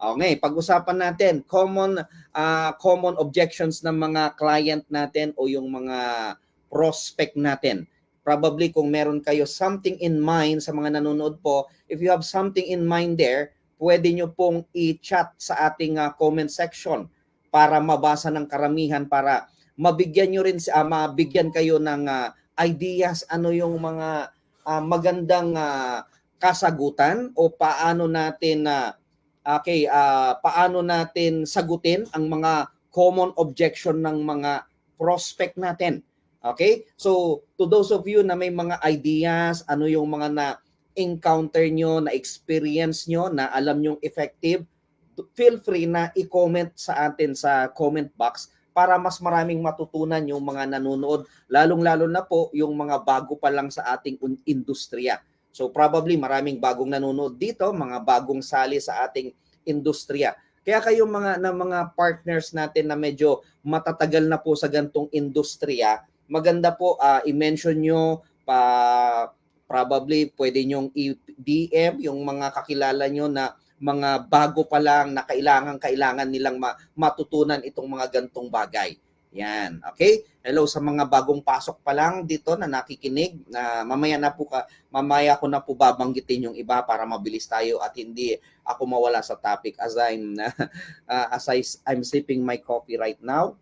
Okay, pag-usapan natin common objections ng mga client natin o yung mga prospect natin. Probably kung meron kayo something in mind sa mga nanonood po, if you have something in mind there, pwede nyo pong i-chat sa ating comment section para mabasa ng karamihan, para mabigyan nyo rin mabigyan kayo ng ideas ano yung mga magandang kasagutan o paano natin paano natin sagutin ang mga common objection ng mga prospect natin. Okay? So, to those of you na may mga ideas, ano yung mga na-encounter nyo, na-experience nyo, na alam nyong effective, feel free na i-comment sa atin sa comment box para mas maraming matutunan yung mga nanonood, lalong-lalo na po yung mga bago pa lang sa ating industriya. So probably maraming bagong nanonood dito, mga bagong sali sa ating industriya. Kaya kayo mga partners natin na medyo matatagal na po sa gantong industriya, maganda po i-mention nyo probably pwede nyong i-DM yung mga kakilala nyo na mga bago pa lang na kailangan nilang matutunan itong mga gantong bagay. Yan, okay? Hello sa mga bagong pasok pa lang dito na nakikinig. Mamaya ko na po babanggitin yung iba para mabilis tayo at hindi ako mawala sa topic as I'm sipping my coffee right now.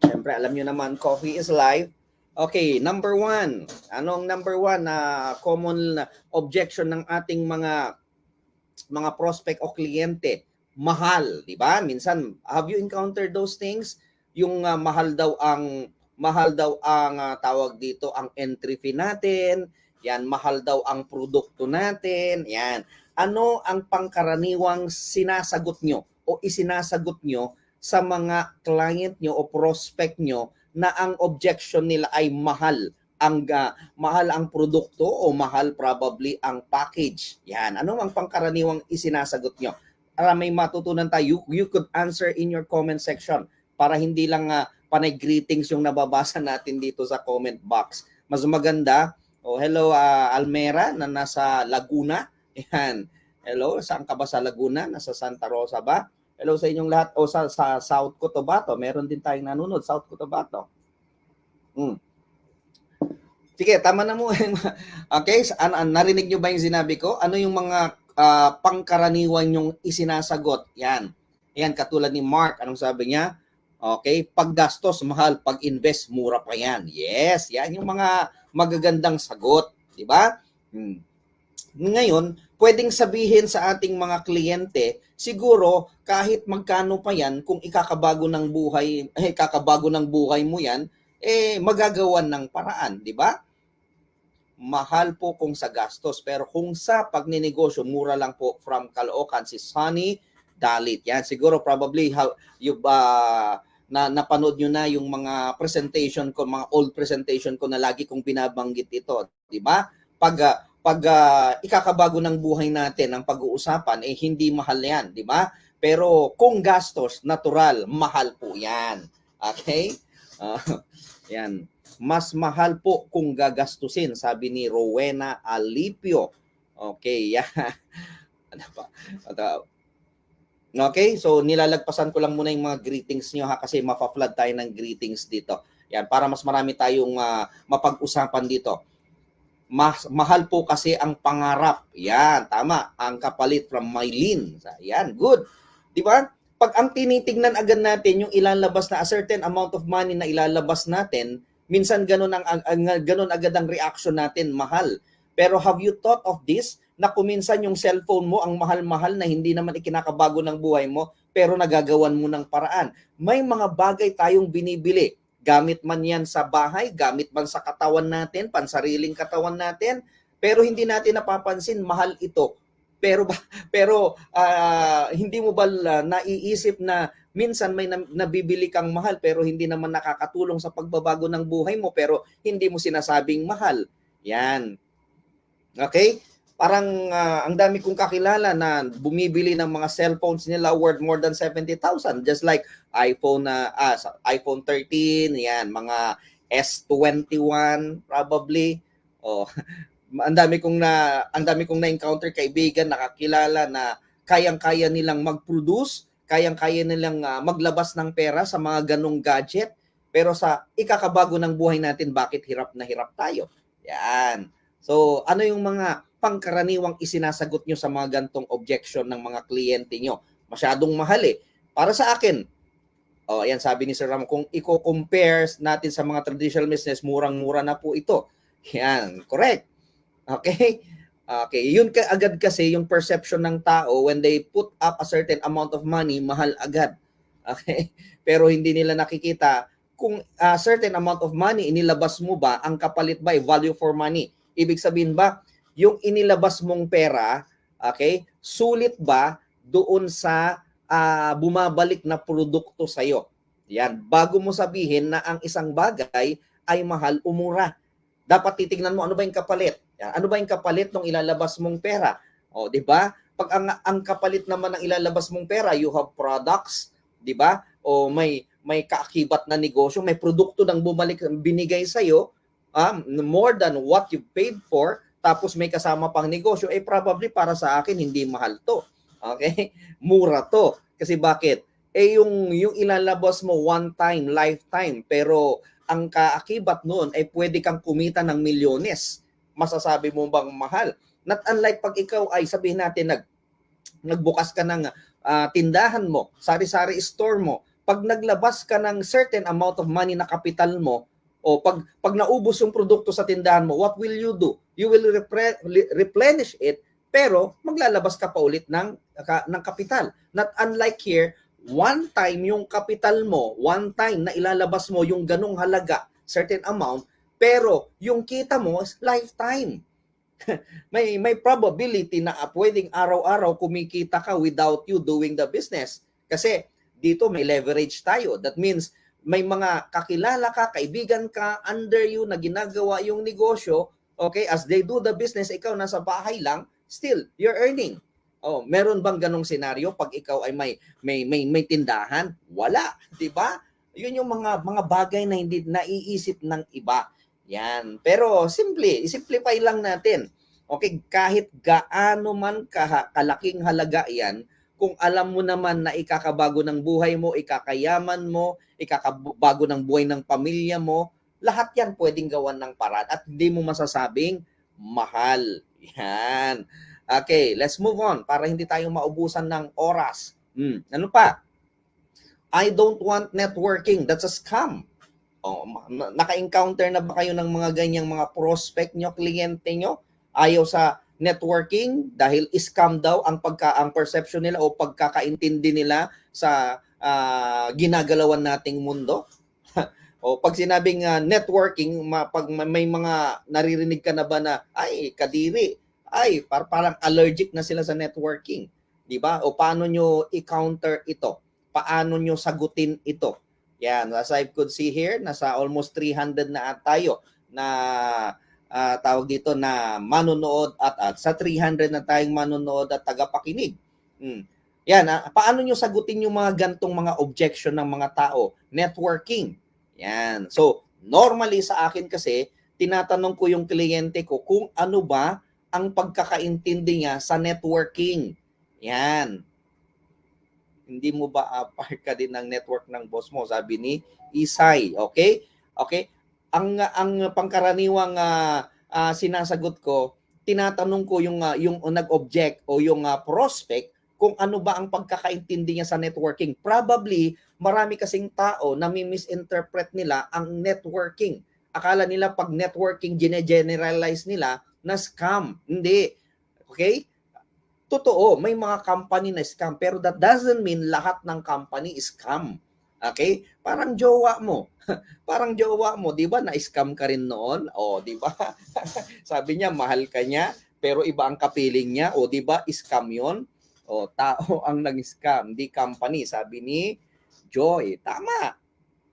Siyempre, alam nyo naman, coffee is life. Okay, number 1. Anong number 1 na common objection ng ating mga prospect o kliyente? Mahal, di ba? Minsan, have you encountered those things? Yung mahal daw ang tawag dito, ang entry fee natin. Yan, mahal daw ang produkto natin. Yan. Ano ang pangkaraniwang sinasagot nyo o isinasagot nyo sa mga client nyo o prospect nyo na ang objection nila ay mahal ang produkto o mahal probably ang package? Yan. Ano ang pangkaraniwang isinasagot nyo? Para may matutunan tayo, you could answer in your comment section para hindi lang panay greetings yung nababasa natin dito sa comment box. Mas maganda, hello Almera na nasa Laguna. Yan. Hello, saan ka ba sa Laguna? Nasa Santa Rosa ba? Hello sa inyong lahat. O sa South Cotabato, meron din tayong nanonood, South Cotabato. Sige, tama na mo. Okay, narinig nyo ba yung sinabi ko? Ano yung mga pangkaraniwan yung isinasagot? Yan. Yan, katulad ni Mark. Anong sabi niya? Okay, paggastos, mahal. Pag-invest, mura pa yan. Yes, yan yung mga magagandang sagot. Diba? Ngayon, pwedeng sabihin sa ating mga kliyente, siguro kahit magkano pa yan, kung ikakabago ng buhay mo yan, magagawan ng paraan, di ba? Mahal po kung sa gastos, pero kung sa pagninegosyo, mura lang po. From Caloocan, si Sunny Dalit. Yan, siguro probably napanood nyo na yung mga presentation ko, mga old presentation ko na lagi kong binabanggit ito, di ba? Pag ikakabago ng buhay natin ang pag-uusapan, hindi mahal yan, di ba? Pero kung gastos, natural, mahal po yan. Okay? Yan. Mas mahal po kung gagastusin, sabi ni Rowena Alipio. Okay, yan. Ano pa? Okay, so nilalagpasan ko lang muna yung mga greetings nyo kasi mapa-flood tayo ng greetings dito. Yan, para mas marami tayong mapag-usapan dito. Mahal po kasi ang pangarap. Yan, tama. Ang kapalit from Mylene. Yan, good. Di ba? Pag ang tinitingnan agad natin yung ilalabas na a certain amount of money na ilalabas natin, minsan ganun agad ang reaction natin, mahal. Pero have you thought of this? Na kuminsan yung cellphone mo ang mahal-mahal na hindi naman ikinakabago ng buhay mo, pero nagagawan mo ng paraan. May mga bagay tayong binibili. Gamit man yan sa bahay, gamit man sa katawan natin, pansariling katawan natin, pero hindi natin napapansin, mahal ito. Pero hindi mo ba naiisip na minsan may nabibili kang mahal pero hindi naman nakakatulong sa pagbabago ng buhay mo pero hindi mo sinasabing mahal? Yan. Okay? Parang ang dami kong kakilala na bumibili ng mga cellphones nila worth more than 70,000. Just like iPhone 13, yan, mga S21 probably. Ang dami kong na-encounter kaibigan, nakakilala na kayang-kaya nilang mag-produce, kayang-kaya nilang maglabas ng pera sa mga ganong gadget. Pero sa ikakabago ng buhay natin, bakit hirap na hirap tayo? Yan. So, ano yung mga pangkaraniwang isinasagot nyo sa mga gantong objection ng mga kliyente nyo? Masyadong mahal eh. Para sa akin, ayan, sabi ni Sir Ram, kung i-compare natin sa mga traditional business, murang-mura na po ito. Yan, correct. Okay? Okay, yun agad kasi yung perception ng tao when they put up a certain amount of money, mahal agad. Okay? Pero hindi nila nakikita kung certain amount of money inilabas mo ba, ang kapalit ba ay value for money. Ibig sabihin ba, yung inilabas mong pera, okay, sulit ba doon sa bumabalik na produkto sa'yo? Yan, bago mo sabihin na ang isang bagay ay mahal o mura. Dapat titingnan mo ano ba yung kapalit. Ano ba yung kapalit ng ilalabas mong pera? O, di ba? Pag ang kapalit naman ng ilalabas mong pera, you have products, di ba? O may kaakibat na negosyo, may produkto nang bumalik, binigay sa iyo, more than what you paid for, tapos may kasama pang negosyo, probably para sa akin hindi mahal to. Okay? Mura to. Kasi bakit? Yung ilalabas mo one time, lifetime, pero ang kaakibat noon ay pwede kang kumita ng milyones. Masasabi mo bang mahal? Not unlike pag ikaw ay sabihin natin nagbukas ka ng tindahan mo, sari-sari store mo, pag naglabas ka ng certain amount of money na kapital mo, o pag naubos yung produkto sa tindahan mo, what will you do? You will replenish it, pero maglalabas ka pa ulit ng kapital. Not unlike here, one time yung kapital mo, one time na ilalabas mo yung ganong halaga, certain amount, pero yung kita mo is lifetime. may probability na pwedeng araw-araw kumikita ka without you doing the business. Kasi dito may leverage tayo. That means may mga kakilala ka, kaibigan ka, under you na ginagawa yung negosyo, okay, as they do the business, ikaw nasa bahay lang, still, you're earning. Oh, meron bang ganong senaryo pag ikaw ay may tindahan? Wala, 'di ba? 'Yun yung mga bagay na hindi naiisip ng iba. Yan. Pero i-simplify lang natin. Okay, kahit gaano man kalaking halaga 'yan, kung alam mo naman na ikakabago ng buhay mo, ikakayaman mo, ikakabago ng buhay ng pamilya mo, lahat 'yan pwedeng gawan ng paraan at hindi mo masasabing mahal. Yan. Okay, let's move on para hindi tayo maubusan ng oras. Ano pa? I don't want networking. That's a scam. Oh, naka-encounter na ba kayo ng mga ganyang mga prospect nyo, kliyente nyo? Ayaw sa networking dahil scam daw ang perception nila o pagkakaintindi nila sa ginagalawan nating mundo. O pag sinabing networking, pag may mga naririnig ka na ba na, ay, kadiri, ay, parang allergic na sila sa networking. Di ba? O paano nyo i-counter ito? Paano nyo sagutin ito? Yan, as I could see here, nasa almost 300 na tayo na tawag dito na manonood at sa 300 na tayong manonood at tagapakinig. Yan, paano nyo sagutin yung mga gantong mga objection ng mga tao? Networking. Yan. So, normally sa akin kasi, tinatanong ko yung kliyente ko kung ano ba ang pagkakaintindi niya sa networking. Yan. Hindi mo ba part ka din ng network ng boss mo? Sabi ni Isay. Okay? Okay? Ang pangkaraniwang sinasagot ko, tinatanong ko yung nag-object o yung prospect kung ano ba ang pagkakaintindi niya sa networking. Probably, marami kasing tao na misinterpret nila ang networking. Akala nila pag networking, gine-generalize nila na scam. Hindi. Okay? Totoo, may mga company na scam, pero that doesn't mean lahat ng company is scam. Okay? Parang jowa mo. Parang jowa mo, 'di ba? Na-scam ka rin noon. O, 'di ba? Sabi niya mahal ka niya, pero iba ang kapiling niya. O, 'di ba? Scam 'yon. O, tao ang nag-scam, di company. Sabi ni Joy, tama.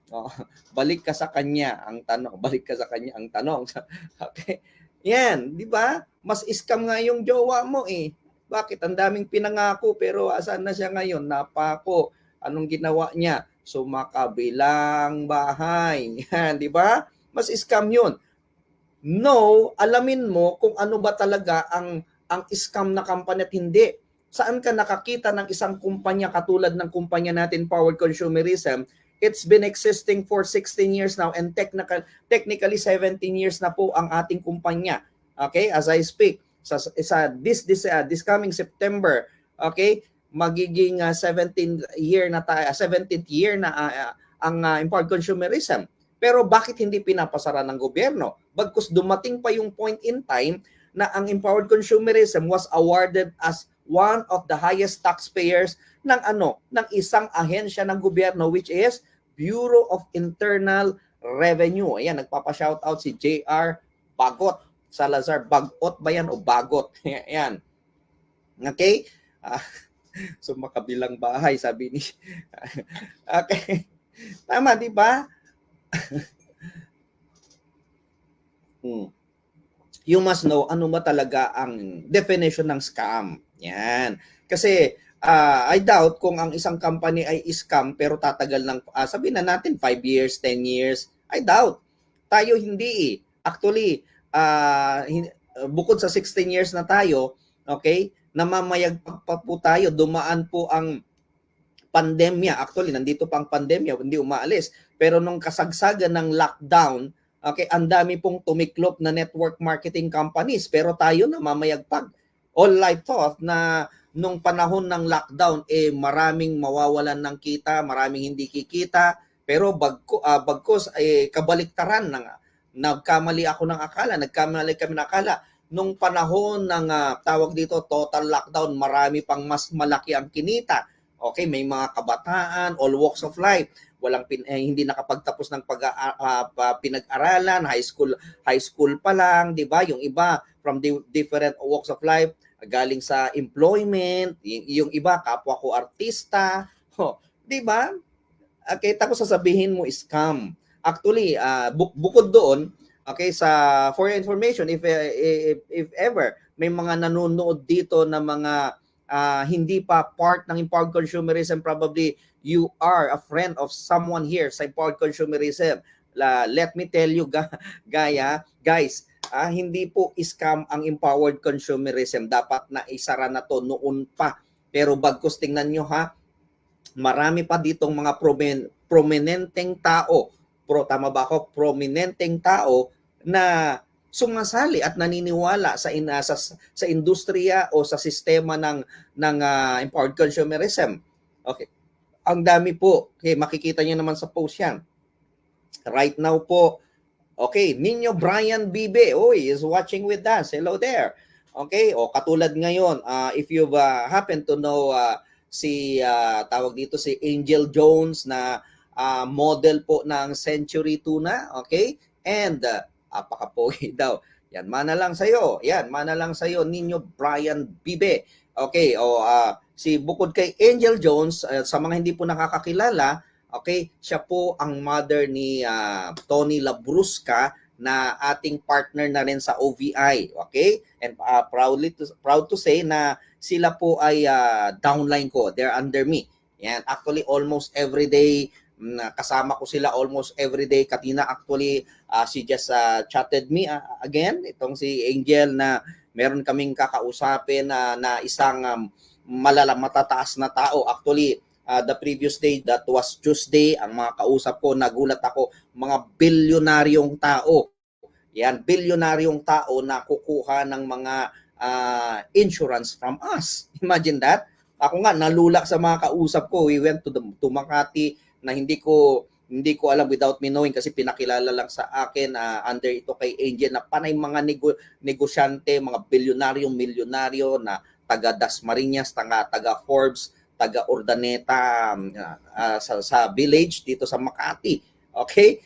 O, balik ka sa kanya ang tanong. Balik ka sa kanya ang tanong. Okay? Yan, 'di ba? Mas scam nga yung jowa mo eh. Bakit? Ang daming pinangako pero asan na siya ngayon? Napako. Anong ginawa niya? Sumakabilang bahay. Yan, 'di ba? Mas scam 'yun. No, alamin mo kung ano ba talaga ang scam na company at hindi. Saan ka nakakita ng isang kumpanya katulad ng kumpanya natin, Power Consumerism? It's been existing for 16 years now and technically 17 years na po ang ating kumpanya. Okay, as I speak, this coming September, okay, magiging 17th year na tayo, 17th year na ang Empowered Consumerism. Pero bakit hindi pinapasara ng gobyerno? Bagkus dumating pa yung point in time na ang Empowered Consumerism was awarded as one of the highest taxpayers ng isang ahensya ng gobyerno, which is Bureau of Internal Revenue. Ayan, nagpapa-shoutout si JR Bagot Salazar. Bagot ba yan o Bagot? Ayan. Okay? So makabilang bahay, sabi ni. Okay. Tama, di ba? You must know ano ba talaga ang definition ng scam. Yan. Kasi I doubt kung ang isang company ay scam pero tatagal ng sabihin na natin 5 years, 10 years. I doubt. Tayo hindi eh. Actually, bukod sa 16 years na tayo, okay, namamayag pa po tayo, dumaan po ang pandemya. Actually, nandito pa ang pandemya, hindi umaalis. Pero nung kasagsagan ng lockdown, okay, ang dami pong tumiklop na network marketing companies, pero tayo namamayagpag. All I thought na nung panahon ng lockdown, maraming mawawalan ng kita, maraming hindi kikita, pero bagkos kabaliktaran nagkamali kami ng akala. Nung panahon ng tawag dito, total lockdown, marami pang mas malaki ang kinita. Okay, may mga kabataan, all walks of life, hindi nakapagtapos ng pinag-aralan, high school pa lang, 'di ba? Yung iba from different walks of life, galing sa employment, yung iba kapwa ko artista, 'di ba? Okay, tapos sasabihin mo scam. Actually, bukod doon, okay, for your information, if ever may mga nanonood dito na mga hindi pa part ng Empowered Consumerism, probably you are a friend of someone here sa Empowered Consumerism. Let me tell you, guys, hindi po scam ang Empowered Consumerism. Dapat na isara na to noon pa. Pero bagkus tingnan nyo marami pa ditong mga prominenteng tao, tama ba ako? Prominenteng tao na sumasali at naniniwala sa industriya o sa sistema ng Empowered Consumerism. Okay. Ang dami po. Okay, makikita niyo naman sa post yan. Right now po, okay, Nino Brian Bibe, is watching with us. Hello there. Okay, katulad ngayon, if you happen to know tawag dito si Angel Jones na model po ng Century Tuna, okay? And apakapogi daw. Yan, mana lang sa'yo. Nino Brian Bibe. Okay, bukod kay Angel Jones, sa mga hindi po nakakakilala, okay, siya po ang mother ni Tony Labrusca na ating partner na rin sa OVI. Okay? And proud to say na sila po ay downline ko. They're under me. Yan, actually almost every day kasama ko sila almost every day. Katina actually she just chatted me again, itong si Angel, na meron kaming kakausapin na isang matataas na tao. Actually the previous day, that was Tuesday, ang mga kausap ko, nagulat ako, mga bilyonaryong tao. Yan, bilyonaryong tao na kukuha ng mga insurance from us. Imagine that. Ako nga nalula sa mga kausap ko. We went to Makati na hindi ko alam without me knowing, kasi pinakilala lang sa akin under ito kay Angel na panay mga negosyante, mga bilyonaryong milyonaryo na taga Dasmariñas, taga Forbes, taga Urdaneta, sa village dito sa Makati. Okay?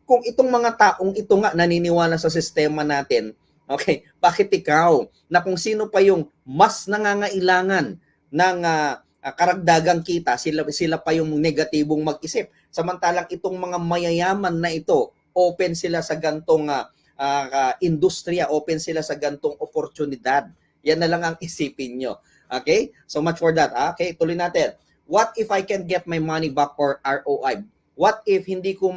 Kung itong mga taong ito nga naniniwala sa sistema natin, okay, bakit ikaw na kung sino pa yung mas nangangailangan ng karagdagang kita, sila pa yung negatibong mag-isip. Samantalang itong mga mayayaman na ito, open sila sa gantong industriya, open sila sa gantong oportunidad. Yan na lang ang isipin nyo. Okay? So much for that. Okay, tuloy natin. What if I can get my money back or ROI? What if hindi ko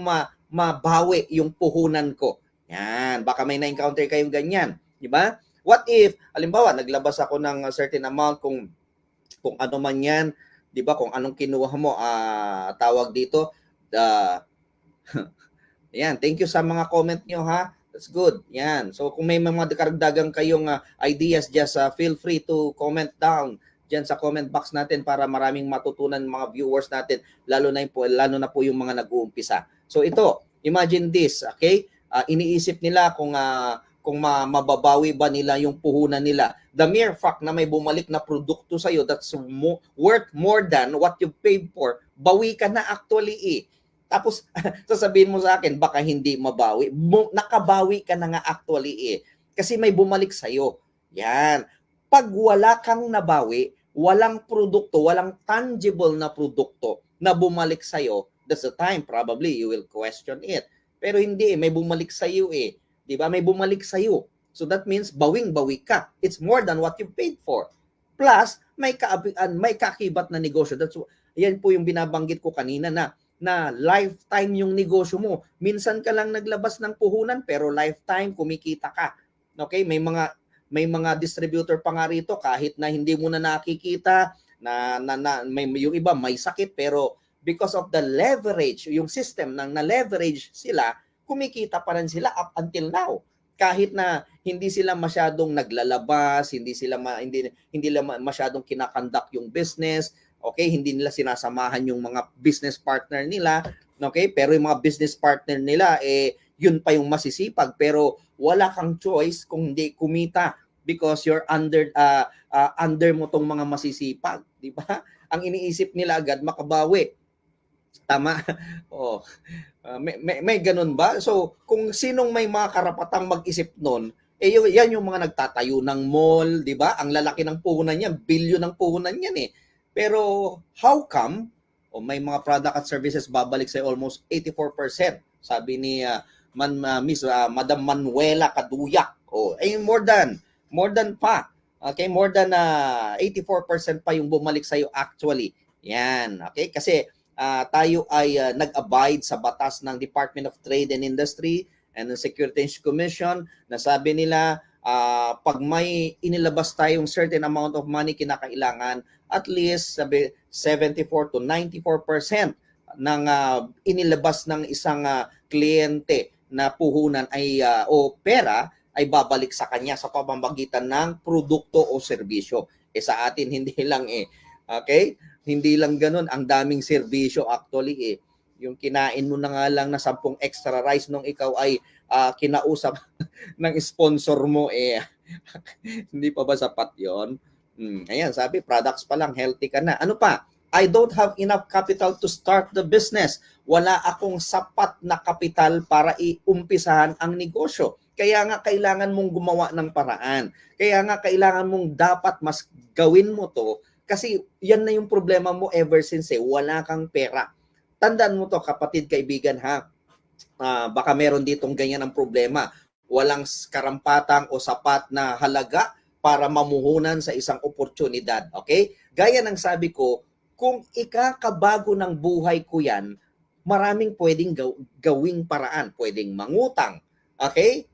mabawi yung puhunan ko? Yan, baka may na-encounter kayong ganyan. Di ba? What if, halimbawa, naglabas ako ng certain amount kung ano man yan, 'di ba? Kung anong kinuha mo, tawag dito, yan, thank you sa mga comment nyo ha. That's good. Yan. So kung may mga karagdagang kayong ideas, just feel free to comment down diyan sa comment box natin para maraming matutunan mga viewers natin, lalo na po yung mga nag-uumpisa. So ito, imagine this, okay? Iniisip nila kung mababawi ba nila yung puhunan nila. The mere fact na may bumalik na produkto sa iyo that's worth more than what you paid for, bawi ka na actually eh. Tapos sasabihin mo sa akin, baka hindi mabawi. Nakabawi ka na nga actually eh. Kasi may bumalik sa'yo. Yan. Pag wala kang nabawi, walang produkto, walang tangible na produkto na bumalik sa'yo, that's the time probably you will question it. Pero hindi, may bumalik sa'yo eh. Diba? May bumalik sa'yo. So that means bawing-bawi ka. It's more than what you paid for. Plus, may kakibat na negosyo. Yan po yung binabanggit ko kanina na lifetime yung negosyo mo. Minsan ka lang naglabas ng puhunan pero lifetime kumikita ka. Okay? May mga distributor pa nga rito kahit na hindi mo na nakikita yung iba may sakit pero because of the leverage, yung system ng na-leverage sila, kumikita pa rin sila up until now. Kahit na hindi sila masyadong naglalabas, hindi masyadong kinakandak yung business. Okay, hindi nila sinasamahan yung mga business partner nila, okay? Pero yung mga business partner nila yun pa yung masisipag pero wala kang choice kung hindi kumita because you're under mo tong mga masisipag, di ba? Ang iniisip nila agad makabawi. Tama? Oh. May ganun ba? So, kung sinong may mga karapatang mag-isip nun, yan yung mga nagtatayo ng mall, di ba? Ang lalaki ng puhunan niyan, bilyon ng puhunan yan eh. Pero how come may mga product at services babalik sa almost 84%? Sabi ni Madam Manuela Kaduyak. More than pa. Okay, more than 84% pa yung bumalik sa iyo actually. Yan, okay? Kasi tayo ay nag-abide sa batas ng Department of Trade and Industry and the Securities Commission na sabi nila pag may inilabas tayong certain amount of money, kinakailangan at least 74 to 94% ng inilabas ng isang kliyente na puhunan o pera ay babalik sa kanya sa pamamagitan ng produkto o serbisyo. Sa atin hindi lang okay? Hindi lang ganun, ang daming serbisyo actually Yung kinain mo na nga lang na 10 extra rice nung ikaw ay kinausap ng sponsor mo hindi pa ba sapat yon? Ayan, sabi products pa lang healthy ka na. Ano pa? I don't have enough capital to start the business. Wala akong sapat na kapital para iumpisahan ang negosyo. Kaya nga kailangan mong gumawa ng paraan. Kaya nga kailangan mong dapat mas gawin mo to kasi yan na yung problema mo ever since wala kang pera. Tandaan mo to kapatid, kaibigan ha. Baka meron ditong ganyan ang problema. Walang karampatang o sapat na halaga para mamuhunan sa isang oportunidad. Okay? Gaya ng sabi ko, kung ikakabago ng buhay ko yan, maraming pwedeng gawing paraan. Pwedeng mangutang. Okay?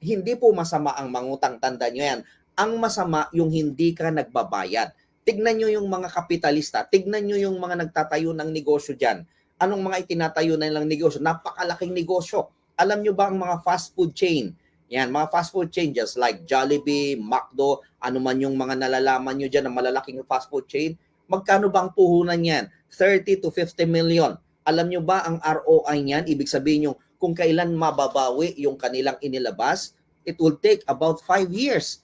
Hindi po masama ang mangutang. Tandaan nyo yan. Ang masama yung hindi ka nagbabayad. Tignan nyo yung mga kapitalista. Tignan nyo yung mga nagtatayo ng negosyo dyan. Anong mga itinatayo na nilang negosyo? Napakalaking negosyo. Alam nyo ba ang mga fast food chain? Yan, mga fast food chain just like Jollibee, McDo, ano man yung mga nalalaman nyo dyan ng malalaking fast food chain, magkano ba ang puhunan yan? 30 to 50 million. Alam nyo ba ang ROI niyan? Ibig sabihin yung kung kailan mababawi yung kanilang inilabas, it will take about 5 years.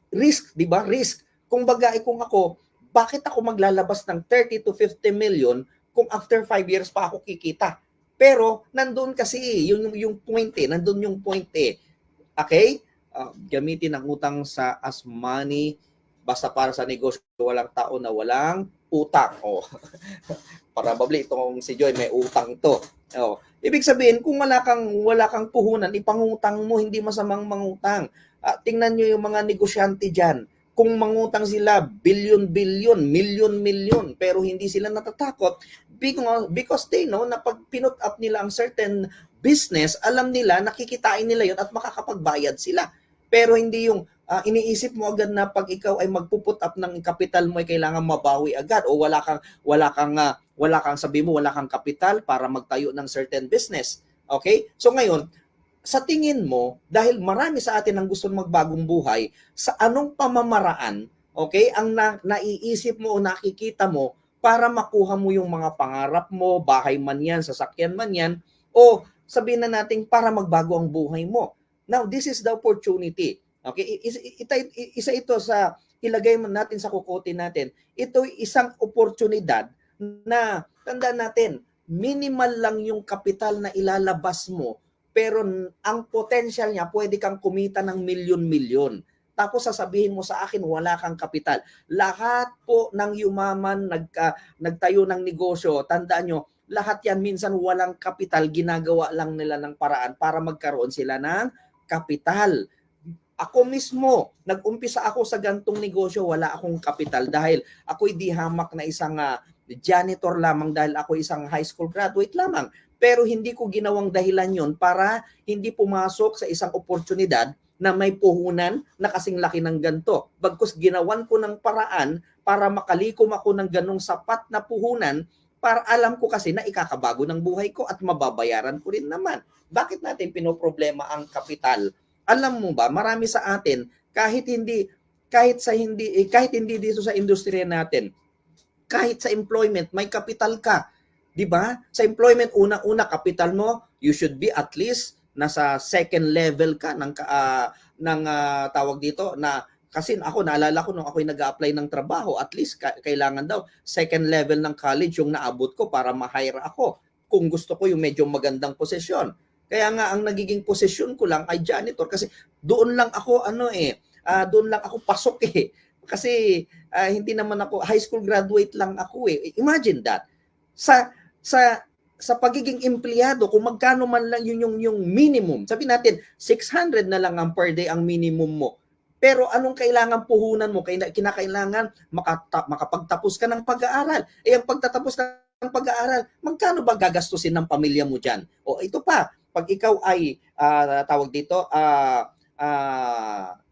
Risk, di ba? Risk. Kung bagay kung ako, bakit ako maglalabas ng 30 to 50 million kung after 5 years pa ako kikita? Pero nandoon kasi yung point nandun yung point Okay? Gamitin ang utang as money basta para sa negosyo, walang tao na walang utang. Probably itong si Joy may utang to. Ibig sabihin kung wala kang puhunan, ipangutang mo, hindi masamang mangutang. Tingnan niyo yung mga negosyante diyan. Kung mangutang sila billion-billion, million-million, pero hindi sila natatakot because they know na pag pinut up nila ang certain business, alam nila, nakikitain nila yun at makakapagbayad sila. Pero hindi yung iniisip mo agad na pag ikaw ay magpuput up ng kapital mo ay kailangan mabawi agad o wala kang sabi mo wala kang kapital para magtayo ng certain business. Okay? So ngayon, sa tingin mo, dahil marami sa atin ang gusto magbagong buhay, sa anong pamamaraan, okay, ang naiisip mo o nakikita mo para makuha mo yung mga pangarap mo, bahay man yan, sasakyan man yan, o sabihin na natin para magbago ang buhay mo. Now, this is the opportunity. Okay? Isa ito sa ilagay natin sa kukote natin. Ito isang oportunidad na tandaan natin, minimal lang yung kapital na ilalabas mo pero ang potential niya, pwede kang kumita ng milyon-milyon. Tapos sasabihin mo sa akin, wala kang kapital. Lahat po ng yumaman, nagtayo ng negosyo, tandaan nyo, lahat yan minsan walang kapital, ginagawa lang nila ng paraan para magkaroon sila ng kapital. Ako mismo, nag-umpisa ako sa gantong negosyo, wala akong kapital dahil ako'y di hamak na isang janitor lamang dahil ako isang high school graduate lamang. Pero hindi ko ginawang dahilan yon para hindi pumasok sa isang oportunidad na may puhunan na kasing laki ng ganito. Bagkus ginawan ko ng paraan para makalikom ako ng ganong sapat na puhunan para alam ko kasi na ikakabago ng buhay ko at mababayaran ko rin naman. Bakit natin pinoproblema ang kapital? Alam mo ba, marami sa atin kahit hindi dito sa industriya natin, kahit sa employment may kapital ka. 'Di ba? Sa employment una-una kapital mo, you should be at least nasa second level ka ng tawag dito na kasi ako naalala ko nung ako'y nag-a-apply ng trabaho, at least kailangan daw second level ng college yung naabot ko para ma-hire ako. Kung gusto ko yung medyo magandang posisyon. Kaya nga ang nagiging posisyon ko lang ay janitor kasi doon lang ako doon lang ako pasok eh. Kasi hindi naman ako high school graduate lang ako eh. Imagine that. Sa pagiging empleyado, kung magkano man lang yung minimum, sabi natin 600 na lang ang per day ang minimum mo. Pero anong kailangan puhunan mo? Kinakailangan makapagtapos ka ng pag-aaral. Eh ang pagtatapos ng pag-aaral, magkano ba gagastusin ng pamilya mo diyan? O ito pa, pag ikaw ay tawag dito,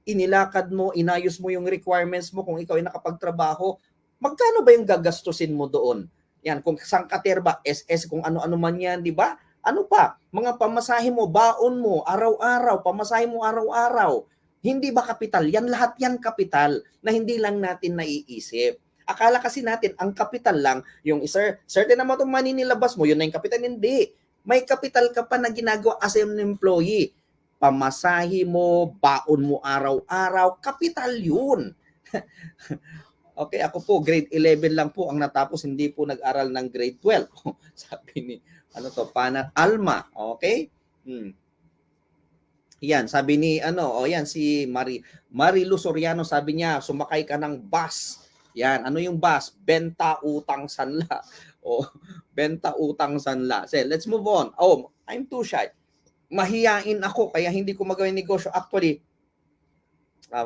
inilakad mo, inayos mo yung requirements mo kung ikaw ay nakapagtrabaho, magkano ba yung gagastusin mo doon? Yan, kung sangkater ba, SS, kung ano-ano man yan, di ba? Ano pa? Mga pamasahe mo, baon mo, araw-araw, pamasahe mo araw-araw. Hindi ba kapital? Yan lahat yan kapital na hindi lang natin naiisip. Akala kasi natin, ang kapital lang, yung certain amount of money nilabas mo, yun na yung kapital. Hindi. May kapital ka pa na ginagawa as an employee. Pamasahe mo, baon mo araw-araw, kapital yun. Okay, ako po, grade 11 lang po ang natapos, hindi po nag-aral ng grade 12. Sabi ni, Panat Alma, okay? Yan, sabi ni, yan, si Marilu Soriano, sabi niya, sumakay ka ng bus. Yan, ano yung bus? Benta, utang, sanla. Benta, utang, sanla. So, let's move on. I'm too shy. Mahiyain ako, kaya hindi ko magawin negosyo. Actually,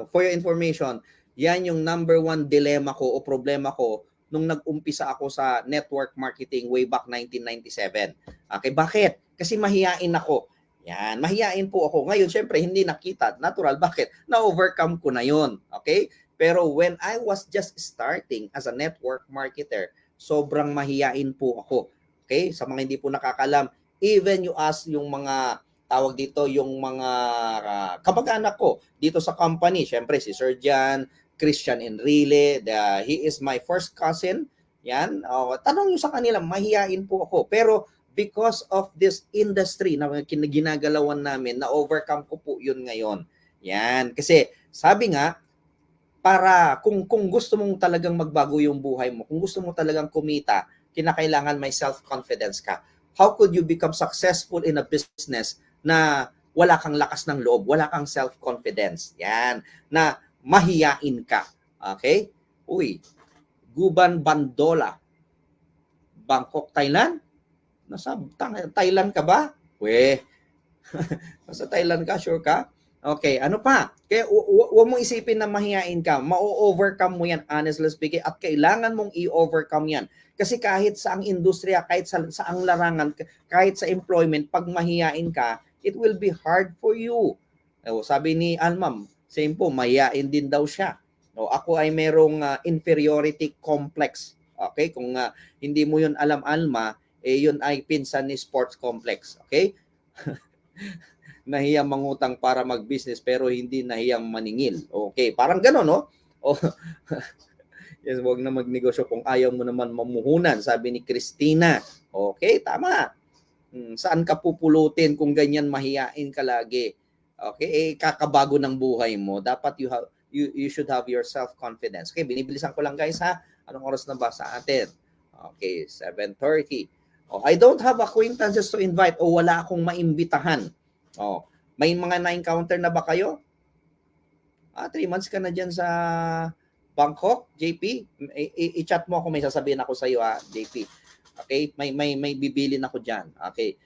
for your information, yan yung number one dilemma ko o problema ko nung nag-umpisa ako sa network marketing way back 1997. Okay, bakit? Kasi mahiyain ako. Yan, mahiyain po ako. Ngayon, syempre, hindi nakita. Natural, bakit? Na-overcome ko na yon. Okay? Pero when I was just starting as a network marketer, sobrang mahiyain po ako. Okay? Sa mga hindi po nakakalam, even you ask yung mga tawag dito, yung mga kamag-anak ko dito sa company, syempre si Sir Jan, Christian Enrile, he is my first cousin. Yan, tanong nyo sa kanila, mahiyain po ako. Pero because of this industry na ginagalawan namin, na-overcome ko po yun ngayon. Yan, kasi sabi nga, para kung gusto mong talagang magbago yung buhay mo, kung gusto mo talagang kumita, kinakailangan may self-confidence ka. How could you become successful in a business na wala kang lakas ng loob, wala kang self-confidence? Yan, na mahiyain ka. Okay? Uy, Guban Bandola, Bangkok, Thailand? Nasa Thailand ka ba? Nasa Thailand ka, sure ka? Okay, ano pa? Kaya huwag mong isipin na mahiyain ka. Ma-overcome mo yan, honestly speaking, at kailangan mong i-overcome yan. Kasi kahit sa ang industriya, kahit sa ang larangan, kahit sa employment, pag mahiyain ka, it will be hard for you. Sabi ni Almam, Same po, mayayain din daw siya. O, ako ay merong inferiority complex. Okay? Kung hindi mo yun alam, Alma, yun ay pinsan ni sports complex. Okay? Nahiyang mangutang para mag-business pero hindi nahiyang maningil. Okay, parang gano'n, no? O, yes, wag na magnegosyo kung ayaw mo naman mamuhunan, sabi ni Christina. Okay, tama. Saan ka pupulutin kung ganyan mahiyain ka lagi? Okay, kakabago ng buhay mo. Dapat you should have your self-confidence. Okay, binibilisan ko lang guys ha. Anong oras na ba sa atin? Okay, 7:30. I don't have acquaintances to invite o wala akong maimbitahan. May mga na-encounter na ba kayo? 3 months ka na dyan sa Bangkok, JP. I-chat mo ako, may sasabihin ako sa iyo JP. Okay? May bibilin ako diyan. Okay.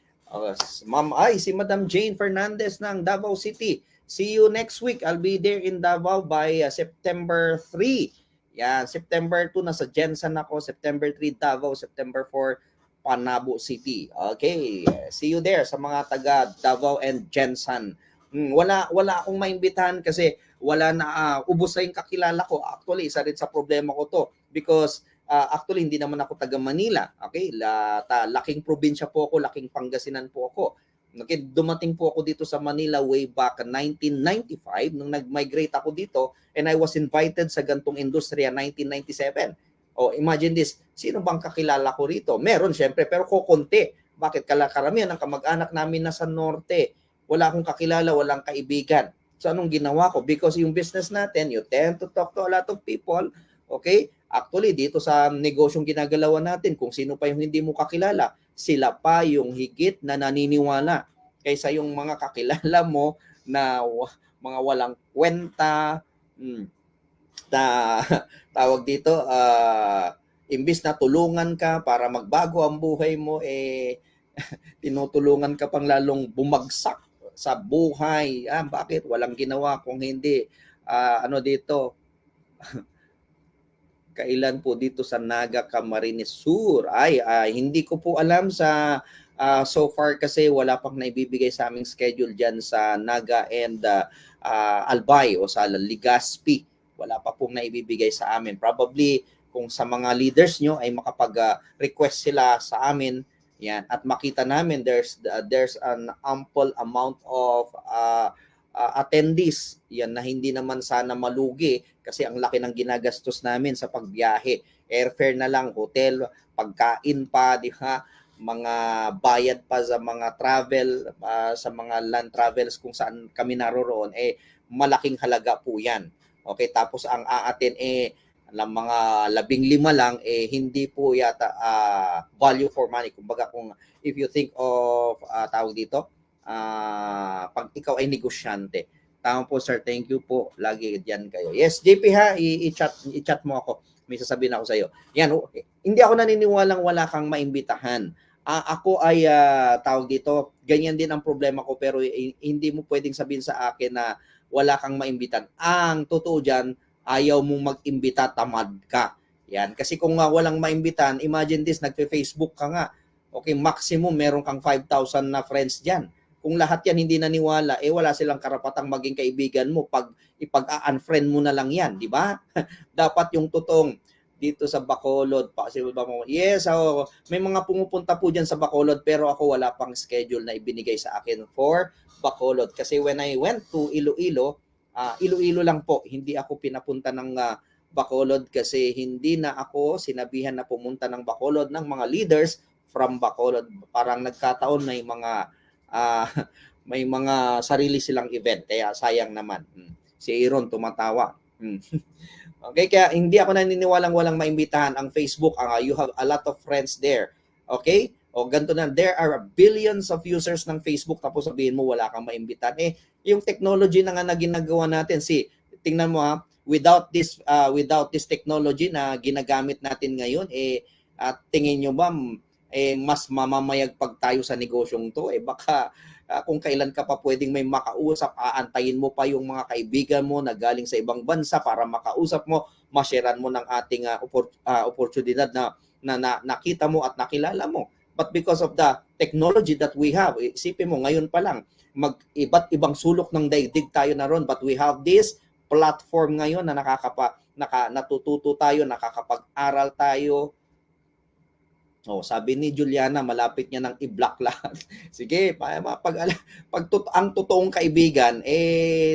Si Madam Jane Fernandez ng Davao City. See you next week. I'll be there in Davao by September 3. Yan, September 2 nasa Jensen ako, September 3 Davao, September 4 Panabo City. Okay. See you there sa mga taga Davao and Jensen. Wala akong maimbitahan kasi wala na ubos na yung kakilala ko. Actually, isa rin sa problema ko to because actually hindi naman ako taga Manila. Okay? Laking probinsya po ako, laking Pangasinan po ako. Okay, dumating po ako dito sa Manila way back 1995 nung nag-migrate ako dito and I was invited sa gantong industriya 1997. Imagine this, sino bang kakilala ko rito? Meron syempre pero kukunti. Bakit? Karamihan ng kamag-anak namin nasa norte. Wala akong kakilala, walang kaibigan. So anong ginawa ko? Because yung business natin, you tend to talk to a lot of people. Okay? Actually, dito sa negosyong ginagalawan natin, kung sino pa yung hindi mo kakilala, sila pa yung higit na naniniwala kaysa yung mga kakilala mo na mga walang kwenta, na tawag dito, imbis na tulungan ka para magbago ang buhay mo, tinutulungan ka pang lalong bumagsak sa buhay. Bakit? Walang ginawa kung hindi, dito, kailan po dito sa Naga Camarines Sur? Hindi ko po alam sa so far kasi wala pang naibibigay sa aming schedule dyan sa Naga and Albay o sa Legazpi. Wala pa pong naibibigay sa amin. Probably kung sa mga leaders nyo ay makapag-request sila sa amin, yan, at makita namin there's an ample amount of attendees yan na hindi naman sana malugi kasi ang laki ng ginagastos namin sa pagbiyahe, airfare na lang, hotel, pagkain pa, di ba, mga bayad pa sa mga travel, sa mga land travels kung saan kami naroroon, malaking halaga po yan. Okay, tapos ang aatin ng mga 15 lang, hindi po yata value for money. Kumbaga kung if you think of tawag dito, pag ikaw ay negosyante. Tama po sir, thank you po. Lagi diyan kayo. Yes, JP ha, i-chat mo ako. May sasabihin ako sa iyo. Yan, hindi ako naniniwalang wala kang maimbitahan. Ako ay tawag dito, ganyan din ang problema ko pero hindi mo pwedeng sabihin sa akin na wala kang maimbitan. Ang totoo diyan, ayaw mong mag-imbita, tamad ka. Yan, kasi kung walang maimbitan, imagine this, nagfe-Facebook ka nga. Okay, maximum meron kang 5,000 na friends diyan. Kung lahat yan hindi naniwala, wala silang karapatang maging kaibigan mo pag ipag-unfriend mo na lang yan, di ba? Dapat yung totoong dito sa Bacolod, possible ba mo? Yes, may mga pumupunta po dyan sa Bacolod pero ako wala pang schedule na ibinigay sa akin for Bacolod. Kasi when I went to Iloilo, Iloilo lang po, hindi ako pinapunta ng Bacolod kasi hindi na ako sinabihan na pumunta ng Bacolod ng mga leaders from Bacolod. Parang nagkataon may mga sarili silang event kaya sayang naman. Si Aaron tumatawa. Okay, kaya hindi ako naniniwalang walang maimbitahan. Ang Facebook, you have a lot of friends there. Okay? Ganito na, there are billions of users ng Facebook tapos sabihin mo wala kang maimbitahan. Yung technology na nga na ginagawa natin, tingnan mo without this technology na ginagamit natin ngayon, at tingin nyo ba mas mamamayagpag tayo sa negosyong to? Baka kung kailan ka pa pwedeng may makausap, aantayin mo pa yung mga kaibigan mo na galing sa ibang bansa para makausap mo, masharean mo ng ating oportunidad na nakita mo at nakilala mo. But because of the technology that we have, isipin mo, ngayon pa lang, iba't ibang sulok ng daigdig tayo na ron, but we have this platform ngayon na natututo tayo, nakakapag-aral tayo. Sabi ni Juliana, malapit niya nang i-block lahat. Sige, ang totoong kaibigan,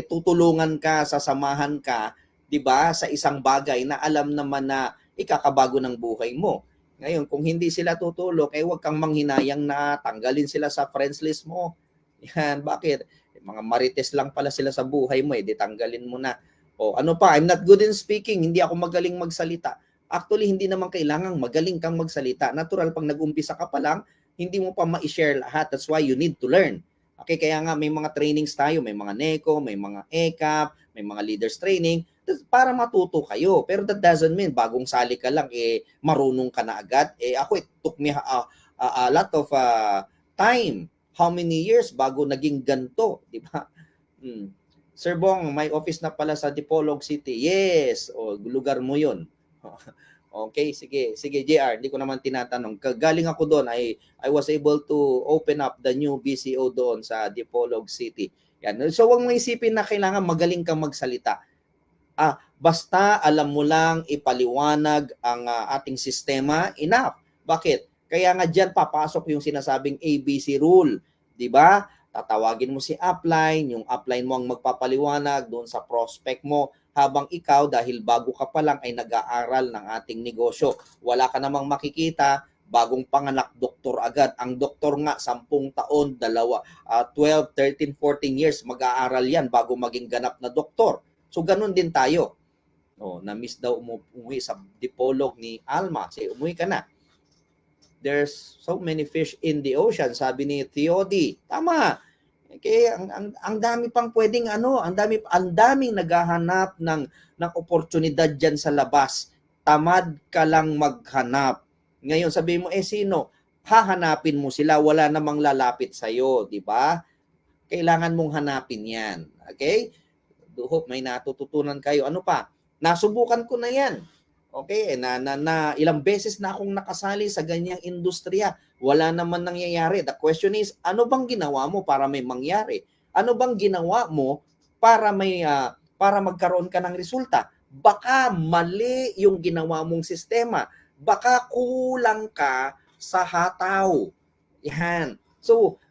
tutulungan ka, sasamahan ka, 'di ba, sa isang bagay na alam naman na ikakabago ng buhay mo. Ngayon, kung hindi sila tutulong, huwag kang manghinayang na tanggalin sila sa friends list mo. Yan, bakit? Mga marites lang pala sila sa buhay mo, di tanggalin mo na. Ano pa, I'm not good in speaking, hindi ako magaling magsalita. Actually, hindi naman kailangang magaling kang magsalita. Natural, pag nag-umpisa ka pa lang, hindi mo pa ma-share lahat. That's why you need to learn. Okay, kaya nga may mga trainings tayo, may mga NECO, may mga ECAP, may mga leaders training, para matuto kayo. Pero that doesn't mean bagong sali ka lang, marunong ka na agad. Ako, it took me a lot of time. How many years bago naging ganto, di ba? Sir Bong, may office na pala sa Dipolog City. Yes, lugar mo yun. Okay, sige JR, hindi ko naman tinatanong. Galing ako doon, I was able to open up the new BCO doon sa Dipolog City. Yan. So wag mong isipin na kailangan magaling kang magsalita. Basta alam mo lang ipaliwanag ang ating sistema, enough. Bakit? Kaya nga diyan papasok yung sinasabing ABC rule, 'di ba? Tatawagin mo si upline, yung upline mo ang magpapaliwanag doon sa prospect mo, habang ikaw, dahil bago ka pa lang, ay nag-aaral ng ating negosyo. Wala ka namang makikita, bagong panganak, doktor agad. Ang doktor nga, 10 taon, 12, 13, 14 years, mag-aaral yan bago maging ganap na doktor. So, ganun din tayo. Na-miss daw umuwi sa Dipolog ni Alma. Say, umuwi ka na. There's so many fish in the ocean, sabi ni Theody. Tama. Okay, ang dami pang pwedeng ang daming naghahanap ng oportunidad diyan sa labas. Tamad ka lang maghanap. Ngayon sabi mo, sino? Hahanapin mo sila, wala namang lalapit sa iyo, di ba? Kailangan mong hanapin 'yan. Okay? Hope may natututunan kayo. Ano pa? Nasubukan ko na 'yan. Okay, na ilang beses na akong nakasali sa ganyang industriya. Wala naman nangyayari. The question is, ano bang ginawa mo para may mangyari? Ano bang ginawa mo para para magkaroon ka ng resulta? Baka mali yung ginawa mong sistema. Baka kulang ka sa hataw. Yan. So,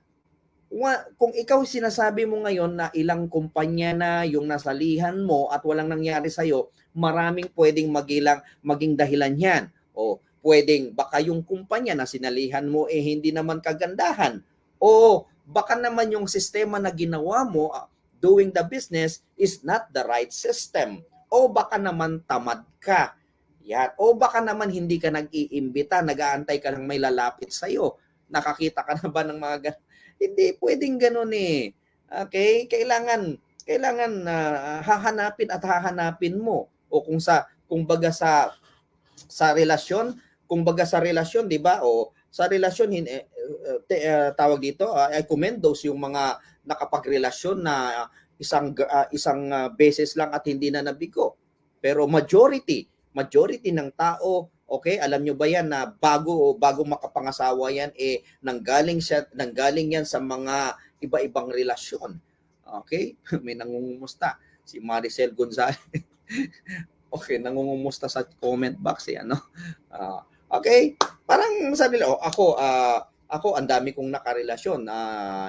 kung ikaw sinasabi mo ngayon na ilang kumpanya na yung nasalihan mo at walang nangyari sa'yo, maraming pwedeng maging dahilan yan. Pwedeng baka yung kumpanya na sinalihan mo hindi naman kagandahan. O baka naman yung sistema na ginawa mo doing the business is not the right system. O baka naman tamad ka. Yan. O baka naman hindi ka nag-iimbita, nag-aantay ka ng may lalapit sa'yo. Nakakita ka na ba ng mga hindi pwedeng ganoon Okay? Kailangan hahanapin at hahanapin mo. O kumbaga sa relasyon, 'di ba? O sa relasyon tawag dito, I commend those yung mga nakapagrelasyon na isang beses lang at hindi na nabigo. Pero majority ng tao, okay, alam nyo ba yan na bago makapangasawa yan, nanggaling yan sa mga iba-ibang relasyon. Okay? May nangungumusta. Si Maricel Gonzalez. Okay, nangungumusta sa comment box. Okay? Parang sabi nila, ako ang dami kong nakarelasyon.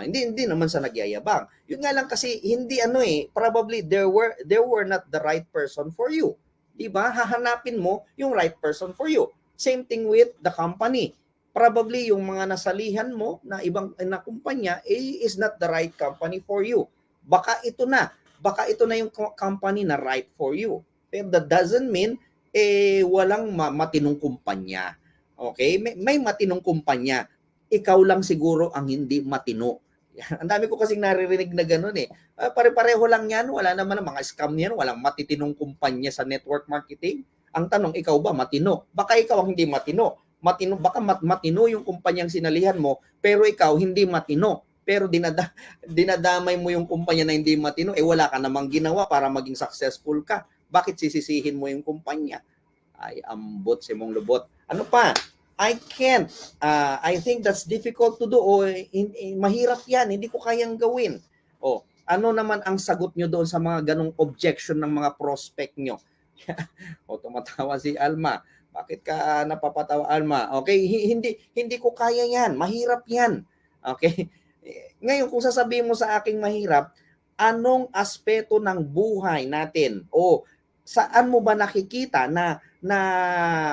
Hindi naman sa nagyayabang. Yun nga lang kasi, hindi probably there were not the right person for you. Diba? Hahanapin mo yung right person for you. Same thing with the company. Probably yung mga nasalihan mo na ibang kumpanya is not the right company for you. Baka ito na yung company na right for you. Pero that doesn't mean walang matinong kumpanya. Okay? May matinong kumpanya. Ikaw lang siguro ang hindi matino. Ang dami ko kasing naririnig na gano'n pare-pareho lang yan. Wala naman ang mga scam yan. Walang matitinong kumpanya sa network marketing. Ang tanong, ikaw ba matino? Baka ikaw ang hindi matino. Baka matino yung kumpanyang sinalihan mo, pero ikaw hindi matino. Pero dinadamay mo yung kumpanya na hindi matino, wala ka namang ginawa para maging successful ka. Bakit sisisihin mo yung kumpanya? Ay, ambot si mong lubot. Ano pa? I can't. I think that's difficult to do. O mahirap yan. Hindi ko kayang gawin. O, ano naman ang sagot nyo doon sa mga ganong objection ng mga prospect nyo? O, tumatawa si Alma. Bakit ka napapatawa, Alma? Okay, hindi ko kaya yan. Mahirap yan. Okay? Ngayon, kung sasabihin mo sa aking mahirap, anong aspeto ng buhay natin o saan mo ba nakikita na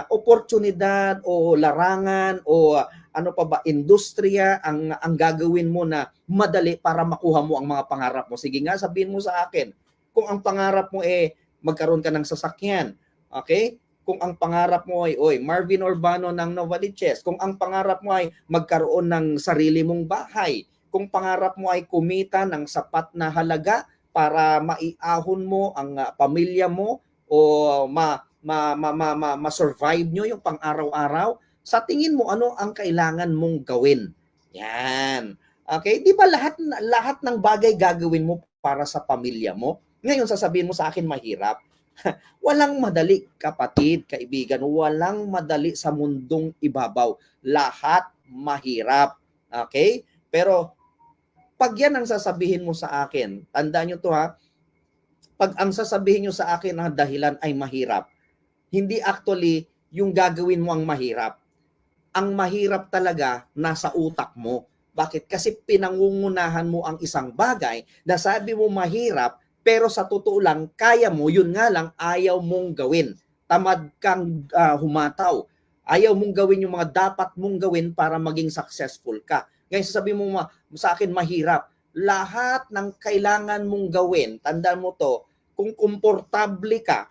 oportunidad o larangan o ano pa ba industriya ang gagawin mo na madali para makuha mo ang mga pangarap mo? Sige nga, sabihin mo sa akin. Kung ang pangarap mo magkaroon ka ng sasakyan, okay? Kung ang pangarap mo ay Marvin Urbano ng Novaliches, kung ang pangarap mo ay magkaroon ng sarili mong bahay, kung pangarap mo ay kumita ng sapat na halaga para maiahon mo ang pamilya mo o ma-survive nyo yung pang-araw-araw, sa tingin mo ano ang kailangan mong gawin? Yan. Okay? Di ba lahat ng bagay gagawin mo para sa pamilya mo? Ngayon sasabihin mo sa akin mahirap. Walang madali, kapatid, kaibigan. Walang madali sa mundong ibabaw. Lahat mahirap. Okay? Pero pag yan ang sasabihin mo sa akin, tandaan nyo to ha, pag ang sasabihin nyo sa akin na dahilan ay mahirap, hindi actually yung gagawin mo ang mahirap. Ang mahirap talaga nasa utak mo. Bakit? Kasi pinangungunahan mo ang isang bagay na sabi mo mahirap, pero sa totoo lang, kaya mo, yun nga lang, ayaw mong gawin. Tamad kang humataw. Ayaw mong gawin yung mga dapat mong gawin para maging successful ka. Ngayon sasabihin mo sa akin mahirap. Lahat ng kailangan mong gawin, tandaan mo to, kung komportable ka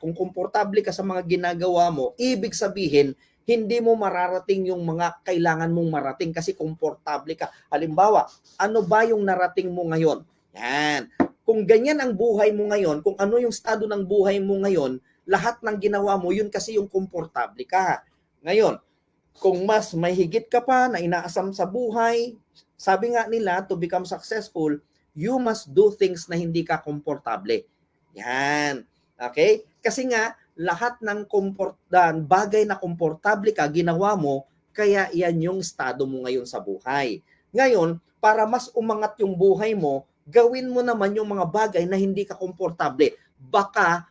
sa mga ginagawa mo, ibig sabihin, hindi mo mararating yung mga kailangan mong marating kasi komportable ka. Halimbawa, ano ba yung narating mo ngayon? Yan. Kung ganyan ang buhay mo ngayon, kung ano yung estado ng buhay mo ngayon, lahat ng ginawa mo, yun kasi yung komportable ka. Ngayon, kung mas may higit ka pa na inaasam sa buhay, sabi nga nila, to become successful, you must do things na hindi ka komportable. Yan. Okay? Kasi nga, lahat ng bagay na komportable ka, ginawa mo, kaya yan yung estado mo ngayon sa buhay. Ngayon, para mas umangat yung buhay mo, gawin mo naman yung mga bagay na hindi ka komportable. Baka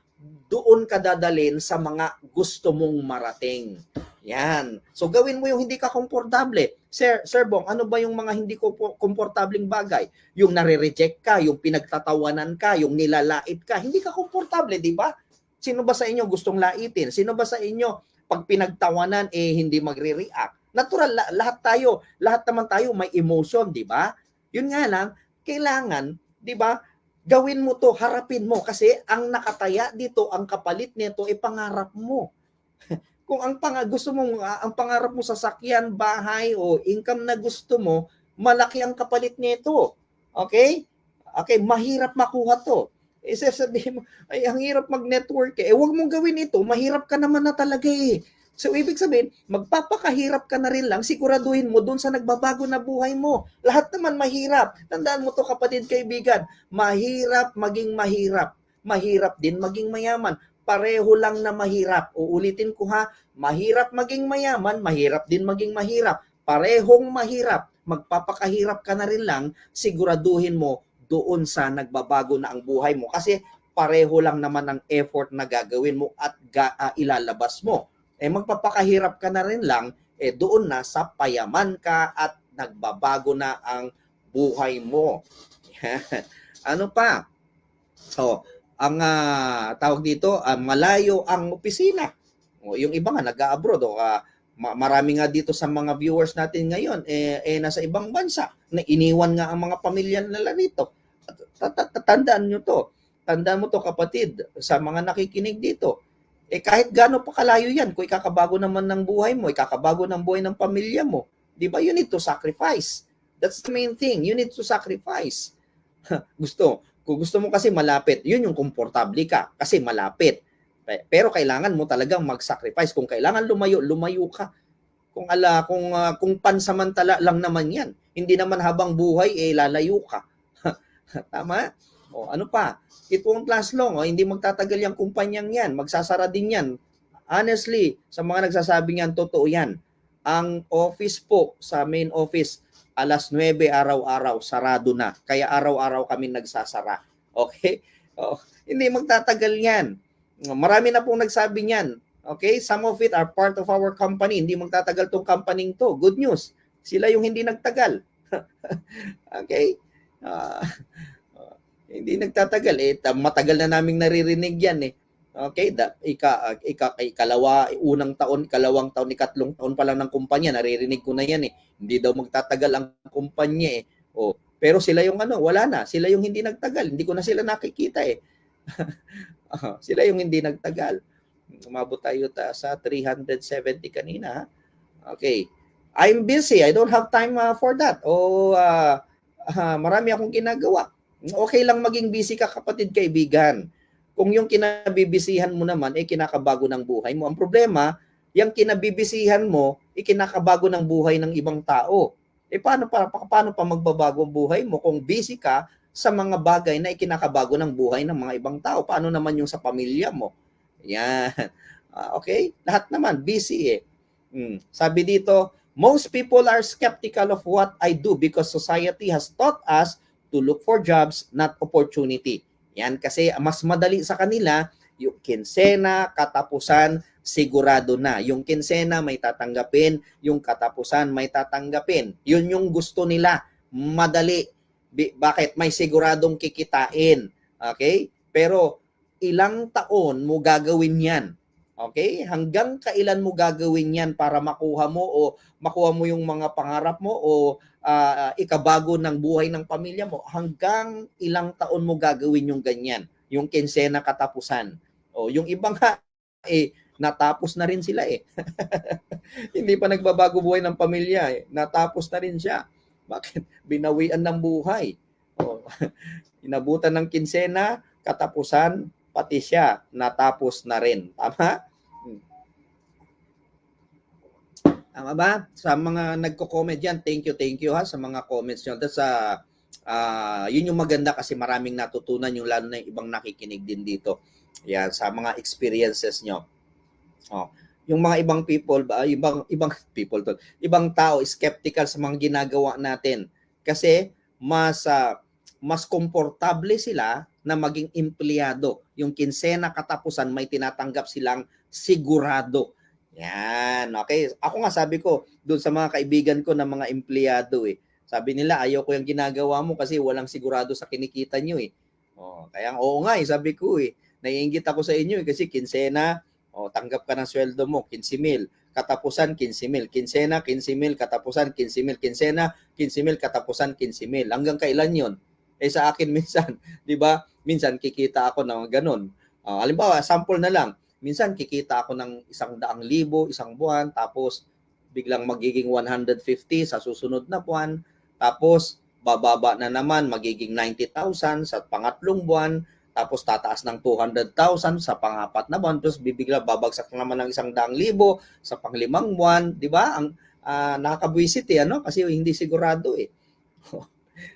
doon ka dadalhin sa mga gusto mong marating. Yan. So gawin mo yung hindi ka komportable. Sir Bong, ano ba yung mga hindi ko komportableng bagay? Yung nare-reject ka, yung pinagtatawanan ka, yung nilalait ka, hindi ka komportable, di ba? Sino ba sa inyo gustong laitin? Sino ba sa inyo pag pinagtawanan hindi magre-react? Natural, lahat naman tayo may emotion, di ba? Yun nga lang, kailangan, di ba, gawin mo to, harapin mo kasi ang nakataya dito, ang kapalit nito pangarap mo. Kung ang pangarap mo sasakyan, bahay o income na gusto mo, malaki ang kapalit nito. Okay? Okay, mahirap makuha to. Sasabihin mo, ay ang hirap mag-network huwag mong gawin ito, mahirap ka naman na talaga So, ibig sabihin, magpapakahirap ka na rin lang, siguraduhin mo doon sa nagbabago na buhay mo. Lahat naman mahirap. Tandaan mo to kapatid, kaibigan, mahirap maging mahirap. Mahirap din maging mayaman. Pareho lang na mahirap. Uulitin ko ha, mahirap maging mayaman, mahirap din maging mahirap. Parehong mahirap. Magpapakahirap ka na rin lang, siguraduhin mo doon sa nagbabago na ang buhay mo. Kasi pareho lang naman ang effort na gagawin mo at ilalabas mo. Magpapakahirap ka na rin lang, doon na sa payaman ka at nagbabago na ang buhay mo. Ano pa? So, ang tawag dito, malayo ang opisina. Yung iba nga nag-abroad marami nga dito sa mga viewers natin ngayon nasa ibang bansa na iniwan nga ang mga pamilya nila rito. Tandaan nyo to. Tandaan mo to kapatid sa mga nakikinig dito. Kahit gaano pa kalayo yan, kung ikakabago naman ng buhay mo, ikakabago ng buhay ng pamilya mo, di ba, you need to sacrifice. That's the main thing. You need to sacrifice. Kung gusto mo kasi malapit, yun yung komportable ka kasi malapit. Pero kailangan mo talagang mag-sacrifice. Kung kailangan lumayo ka. Kung pansamantala lang naman yan. Hindi naman habang buhay, lalayo ka. Tama? Ano pa? It won't last long. Hindi magtatagal yung kumpanyang yan. Magsasara din yan. Honestly, sa mga nagsasabi niyan, totoo yan. ang office po sa main office, alas 9 araw-araw, sarado na. Kaya araw-araw kami nagsasara. Okay? Oh, hindi magtatagal yan. Marami na pong nagsabi niyan. Okay? Some of it are part of our company. Hindi magtatagal tong company to. Good news. Sila yung hindi nagtagal. Okay? Ah, hindi nagtatagal. Matagal na naming naririnig yan eh. Okay, unang taon, ikalawang taon, ikatlong taon pa lang ng kumpanya, naririnig ko na yan eh. Hindi daw magtatagal ang kumpanya eh. Oh, pero sila yung wala na. Sila yung hindi nagtagal. Hindi ko na sila nakikita eh. Sila yung hindi nagtagal. Umabot tayo sa 370 kanina. Okay. I'm busy. I don't have time for that. Marami akong ginagawa. Okay lang maging busy ka, kapatid, kaibigan. Kung yung kinabibisihan mo naman kinakabago ng buhay mo. Ang problema, yung kinabibisihan mo kinakabago ng buhay ng ibang tao. Paano pa magbabago ang buhay mo kung busy ka sa mga bagay na ikinakabago ng buhay ng mga ibang tao? Paano naman yung sa pamilya mo? Yan. Okay? Lahat naman busy eh. Sabi dito, most people are skeptical of what I do because society has taught us to look for jobs, not opportunity. Yan, kasi mas madali sa kanila, yung kinsena, katapusan, sigurado na. Yung kinsena may tatanggapin, yung katapusan may tatanggapin. Yun yung gusto nila. Madali. Bakit? May siguradong kikitain. Okay? Pero ilang taon mo gagawin yan? Okay? Hanggang kailan mo gagawin yan para makuha mo yung mga pangarap mo o ikabago ng buhay ng pamilya mo? Hanggang ilang taon mo gagawin yung ganyan? Yung kinsena katapusan. Yung ibang natapos na rin sila eh. Hindi pa nagbabago buhay ng pamilya eh. Natapos na rin siya. Bakit? Binawian ng buhay. Inabutan ng kinsena, katapusan, pati siya natapos na rin. Tama? Tama ba? Sa mga nagko-comment yan, thank you ha sa mga comments nyo. That's yun yung maganda kasi maraming natutunan yung lalo na yung ibang nakikinig din dito. Yan, sa mga experiences nyo. Yung mga ibang people, ibang tao, skeptical sa mga ginagawa natin. Kasi mas komportable sila na maging empleyado. Yung kinsena katapusan, may tinatanggap silang sigurado. Yan, okay. Ako nga sabi ko, doon sa mga kaibigan ko na mga empleyado sabi nila, ayaw ko yung ginagawa mo kasi walang sigurado sa kinikita nyo eh. Kaya oo nga sabi ko naiinggit ako sa inyo kasi kinsena, tanggap ka ng sweldo mo, 15,000. Katapusan, 15,000. Kinsena, 15,000. Katapusan, 15,000. Kinsena, 15,000. Katapusan, 15,000. Hanggang kailan yun? Sa akin minsan, di ba? Minsan kikita ako ng ganun. Halimbawa, sample na lang. Minsan kikita ako ng 100,000 isang buwan, tapos biglang magiging 150 sa susunod na buwan, tapos bababa na naman, magiging 90,000 sa pangatlong buwan, tapos tataas ng 200,000 sa pangapat na buwan, tapos bibigla babagsak naman ng 100,000 sa panglimang buwan, di ba? Ang nakakabwisit kasi hindi sigurado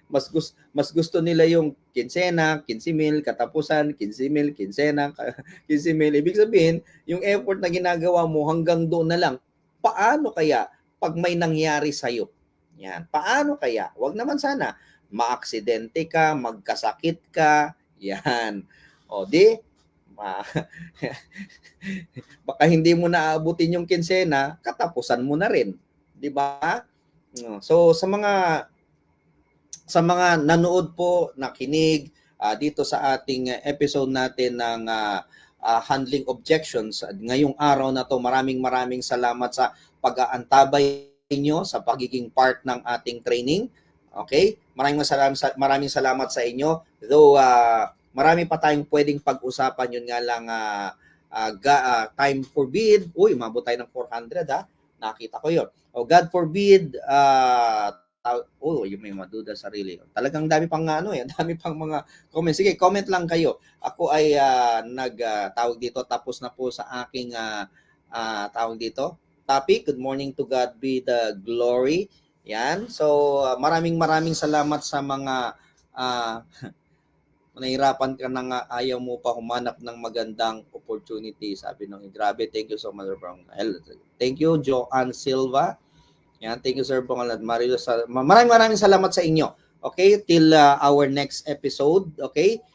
mas gusto nila yung kinsena, 15,000, katapusan, 15,000, kinsena, 15,000. Ibig sabihin, yung effort na ginagawa mo hanggang doon na lang. Paano kaya pag may nangyari sa'yo? Yan. Paano kaya? Wag naman sana. Maaksidente ka, magkasakit ka. Yan. Baka hindi mo naabutin yung kinsena, katapusan mo na rin. Di ba? So, sa mga nanood po, nakinig dito sa ating episode natin ng handling objections. Ngayong araw na to, maraming salamat sa pag-aantabay niyo sa pagiging part ng ating training. Okay? Maraming salamat sa inyo. Though marami pa tayong pwedeng pag-usapan, yun nga lang time forbid. Uy, umabot tayo ng 400 Nakita ko yun. God forbid, yung may maduda sarili. Talagang dami pang dami pang mga comments. Sige, comment lang kayo. Ako ay tawag dito, tapos na po sa aking tawag dito, topic. Good morning, to God be the glory. Yan. So, maraming salamat sa mga nahirapan ka na nga, ayaw mo pa humanap ng magandang opportunity. Sabi nung, grabe, thank you so much, Sir Bong. Thank you, Joanne Silva. Yan, thank you, Sir Bong. Maraming salamat sa inyo. Okay, till our next episode. Okay,